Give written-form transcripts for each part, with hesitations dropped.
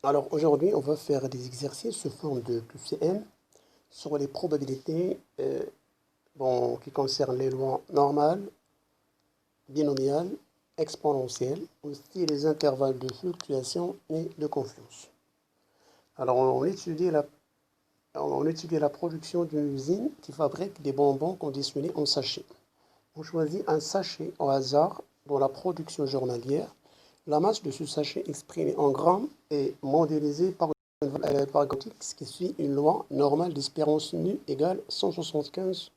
Alors aujourd'hui, on va faire des exercices sous forme de QCM sur les probabilités qui concernent les lois normales, binomiales, exponentielles, aussi les intervalles de fluctuation et de confiance. Alors on étudie la production d'une usine qui fabrique des bonbons conditionnés en sachets. On choisit un sachet au hasard dans la production journalière. La masse de ce sachet exprimée en grammes est modélisée par Gottix qui suit une loi normale d'espérance nue égale 175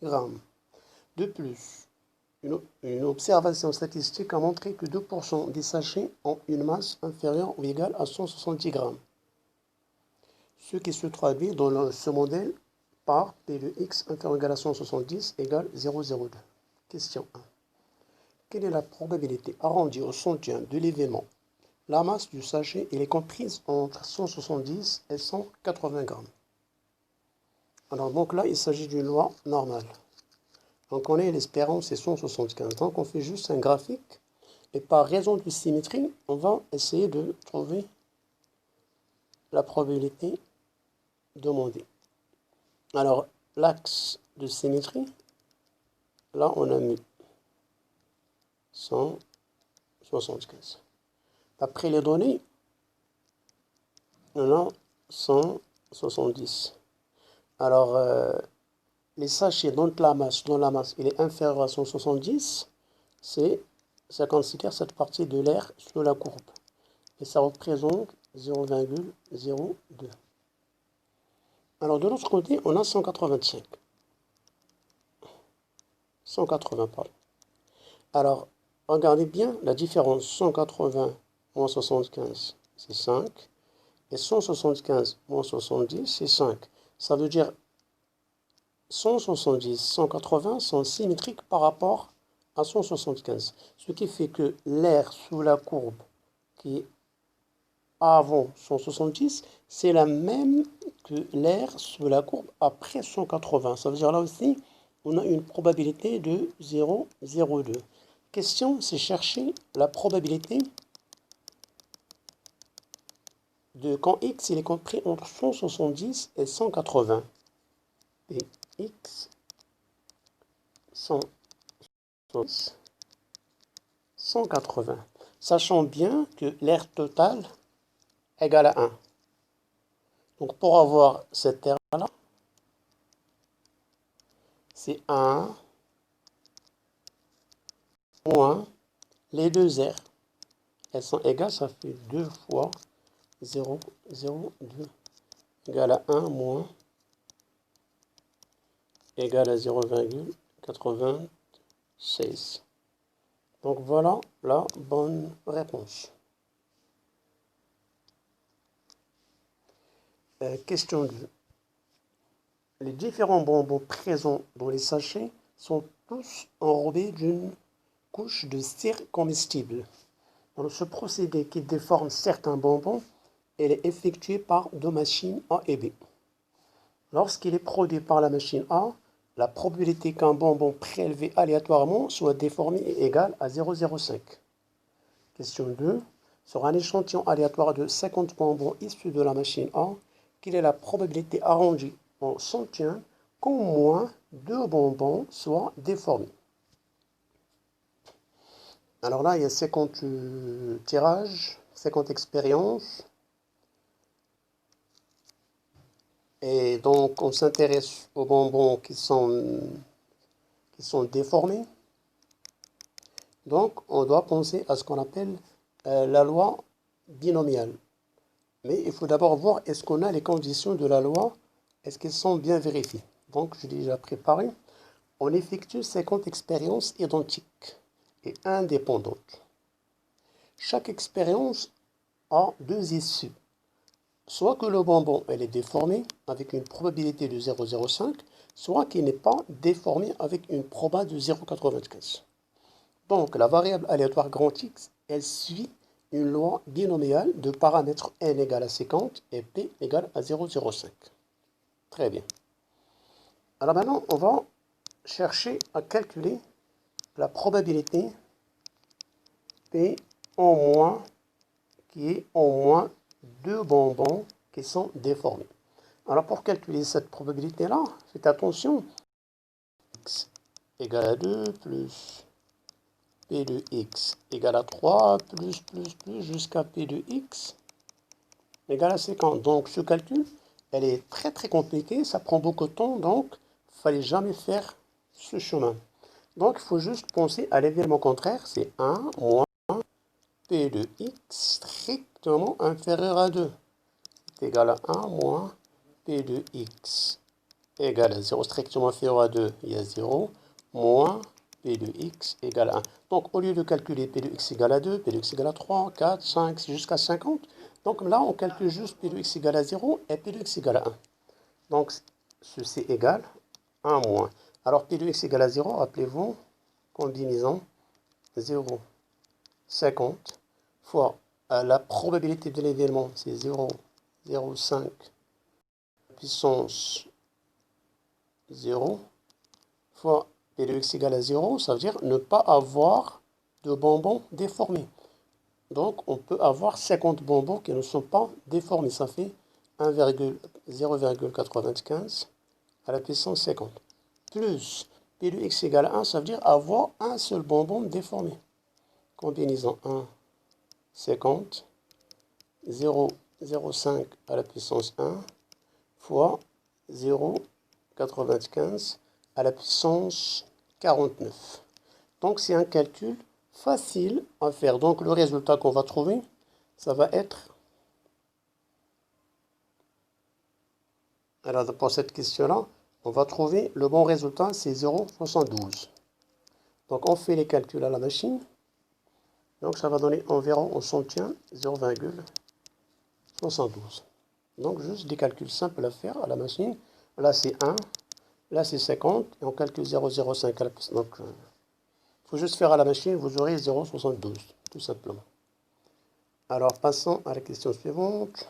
grammes. De plus, une observation statistique a montré que 2% des sachets ont une masse inférieure ou égale à 170 grammes, ce qui se traduit dans ce modèle par P de x inférieur ou égal à 170 égale 0,02. Question 1. Quelle est la probabilité arrondie au centième de l'événement? La masse du sachet est comprise entre 170 et 180 grammes. Alors donc là, il s'agit d'une loi normale. On connaît l'espérance, c'est 175. Donc on fait juste un graphique. Et par raison de symétrie, on va essayer de trouver la probabilité demandée. Alors l'axe de symétrie, là on a mis 175. Après les données, on a 170. Alors, les sachets dont la masse il est inférieur à 170, ça considère cette partie de l'air sur la courbe. Et ça représente 0,02. Alors, de l'autre côté, on a 185. 180, pardon. Alors, regardez bien la différence. 180 moins 75, c'est 5. Et 175 moins 70, c'est 5. Ça veut dire 170, 180 sont symétriques par rapport à 175. Ce qui fait que l'air sous la courbe qui est avant 170, c'est la même que l'air sous la courbe après 180. Ça veut dire là aussi, on a une probabilité de 0,02. Question, c'est chercher la probabilité de quand x il est compris entre 170 et 180. Et x 170, 180. Sachant bien que l'air total égale à 1. Donc pour avoir cet air-là, c'est 1 moins les deux airs. Elles sont égales, ça fait 2 fois 0,02 égale à 1 moins égale à 0,96. Donc voilà la bonne réponse. Question 2. Les différents bonbons présents dans les sachets sont tous enrobés d'une couche de cire comestible. Dans ce procédé qui déforme certains bonbons, elle est effectuée par deux machines A et B. Lorsqu'il est produit par la machine A, la probabilité qu'un bonbon prélevé aléatoirement soit déformé est égale à 0,05. Question 2. Sur un échantillon aléatoire de 50 bonbons issus de la machine A, quelle est la probabilité arrondie en centièmes qu'au moins 2 bonbons soient déformés? Alors là, il y a 50 tirages, 50 expériences. Et donc, on s'intéresse aux bonbons qui sont déformés. Donc, on doit penser à ce qu'on appelle la loi binomiale. Mais il faut d'abord voir est-ce qu'on a les conditions de la loi, est-ce qu'elles sont bien vérifiées. Donc, je l'ai déjà préparé. On effectue 50 expériences identiques et indépendantes. Chaque expérience a deux issues. Soit que le bonbon elle est déformé avec une probabilité de 0,05, soit qu'il n'est pas déformé avec une proba de 0,95. Donc, la variable aléatoire grand X, elle suit une loi binomiale de paramètres n égale à 50 et p égale à 0,05. Très bien. Alors maintenant, on va chercher à calculer la probabilité P en moins qui est en moins deux bonbons qui sont déformés. Alors pour calculer cette probabilité-là, faites attention. X égale à 2 plus P de X égale à 3 plus jusqu'à P de X égale à 50. Donc ce calcul, elle est très compliquée, ça prend beaucoup de temps, donc il ne fallait jamais faire ce chemin. Donc il faut juste penser à l'événement contraire, c'est 1 moins P de X strictement inférieur à 2. C'est égal à 1 moins P de X égale à 0, strictement inférieur à 2, il y a 0, moins P de X égale à 1. Donc au lieu de calculer P de X égale à 2, P de X égale à 3, 4, 5, jusqu'à 50, donc là on calcule juste P de X égale à 0 et P de X égale à 1. Donc ceci égale 1 moins. Alors P de X égale à 0, rappelez-vous, combinaison 0, 50 fois la probabilité de l'événement, c'est 0, 0,5 puissance 0 fois P de X égale à 0, ça veut dire ne pas avoir de bonbons déformés. Donc on peut avoir 50 bonbons qui ne sont pas déformés, ça fait 0,95 à la puissance 50. Plus P de X égale à 1, ça veut dire avoir un seul bonbon déformé. Combinaison 1, 50, 0,05 à la puissance 1 fois 0,95 à la puissance 49. Donc c'est un calcul facile à faire. Donc le résultat qu'on va trouver, ça va être... Alors pour cette question-là, on va trouver le bon résultat, c'est 0,72. Donc on fait les calculs à la machine. Donc ça va donner environ, on s'obtient 0,72. Donc juste des calculs simples à faire à la machine. Là c'est 1, là c'est 50, et on calcule 0,05 à la place. Donc il faut juste faire à la machine, vous aurez 0,72, tout simplement. Alors passons à la question suivante.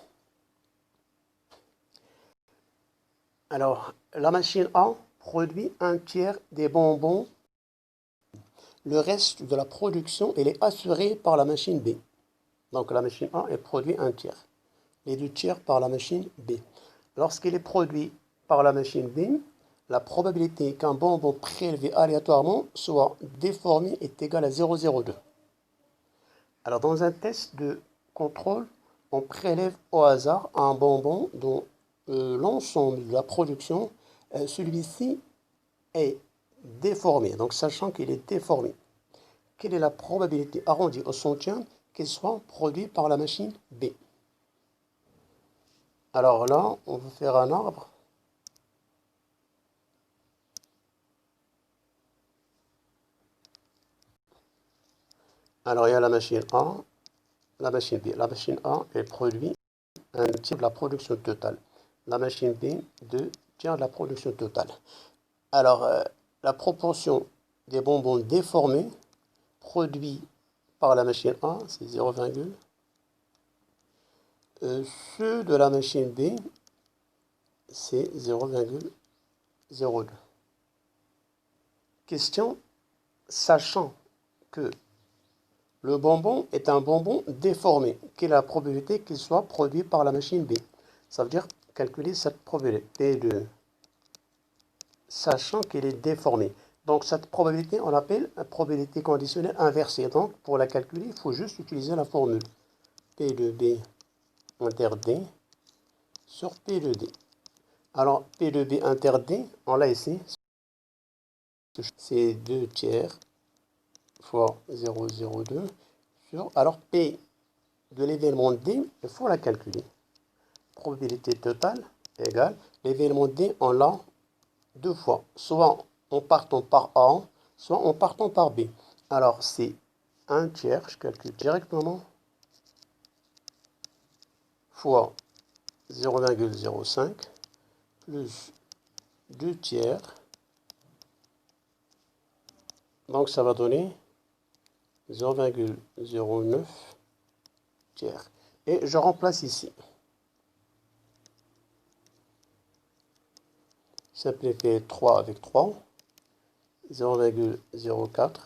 Alors la machine A produit un tiers des bonbons. Le reste de la production, elle est assurée par la machine B. Donc la machine A, elle produit un tiers. Les deux tiers par la machine B. Lorsqu'il est produit par la machine B, la probabilité qu'un bonbon prélevé aléatoirement soit déformé est égale à 0,02. Alors dans un test de contrôle, on prélève au hasard un bonbon dont l'ensemble de la production, celui-ci est déformé. Donc sachant qu'il est déformé, quelle est la probabilité arrondie au centième qu'il soit produit par la machine B? Alors là, on va faire un arbre. Alors il y a la machine A, la machine B. La machine A, elle produit un tiers de la production totale. La machine B, 2 tiers de la production totale. Alors, la proportion des bonbons déformés produits par la machine A, c'est 0, ceux de la machine B, c'est 0,02. Question, sachant que le bonbon est un bonbon déformé, quelle est la probabilité qu'il soit produit par la machine B? Ça veut dire calculer cette probabilité P2, sachant qu'il est déformé. Donc cette probabilité, on l'appelle la probabilité conditionnelle inversée. Donc pour la calculer, il faut juste utiliser la formule P de B inter D sur P de D. Alors P de B inter D, on l'a ici, c'est 2 tiers fois 0,02 sur... Alors P de l'événement D, il faut la calculer. Probabilité totale égale l'événement D, on l'a deux fois, soit en partant par A, soit en partant par B. Alors c'est 1 tiers, je calcule directement, fois 0,05 plus 2 tiers. Donc ça va donner 0,09 tiers. Et je remplace ici. Simplifier 3 avec 3, 0,04.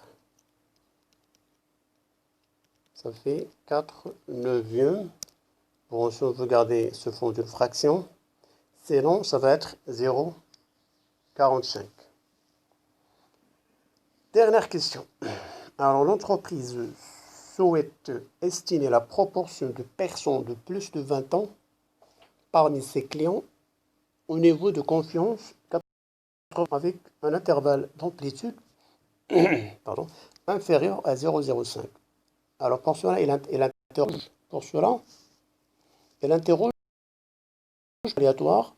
Ça fait 4 neuvièmes Bon, si on veut garder ce fond d'une fraction, sinon ça va être 0,45. Dernière question. Alors, l'entreprise souhaite estimer la proportion de personnes de plus de 20 ans parmi ses clients au niveau de confiance avec un intervalle d'amplitude inférieur à 0,05. Alors, pour cela, il interroge aléatoire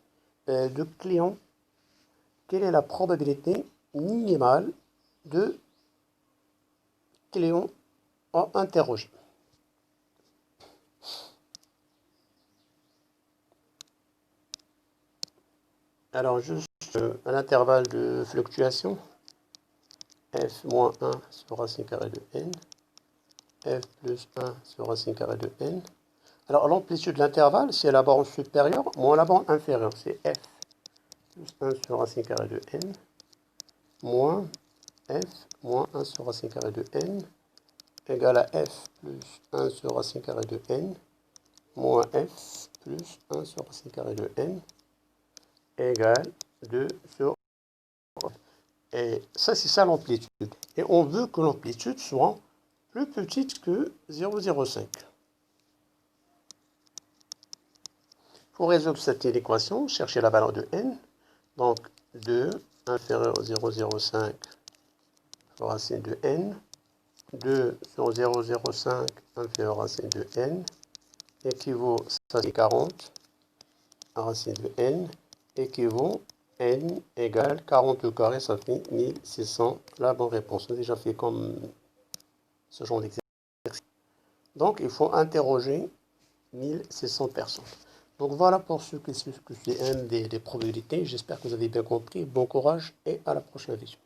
de clients. Quelle est la probabilité minimale de clients interrogés? Alors, juste un intervalle de fluctuation, f moins 1 sur racine carrée de n, f plus 1 sur racine carrée de n. Alors, l'amplitude de l'intervalle, c'est la borne supérieure moins la borne inférieure, c'est f plus 1 sur racine carrée de n, moins f moins 1 sur racine carrée de n, égale à f plus 1 sur racine carrée de n, moins f plus 1 sur racine carrée de n, égale 2 sur... Et ça, c'est ça l'amplitude. Et on veut que l'amplitude soit plus petite que 0,05. Pour résoudre cette équation, cherchez la valeur de n. Donc, 2 inférieur à 0,05 sur racine de n. 2 sur 0,05 inférieur à racine de n. Équivaut, ça c'est 40 à racine de n. Équivaut n égale 40 au carré, ça fait 1600. La bonne réponse. On a déjà fait comme ce genre d'exercice. Donc, il faut interroger 1600 personnes. Donc, voilà pour ce que c'est un des probabilités. J'espère que vous avez bien compris. Bon courage et à la prochaine vidéo.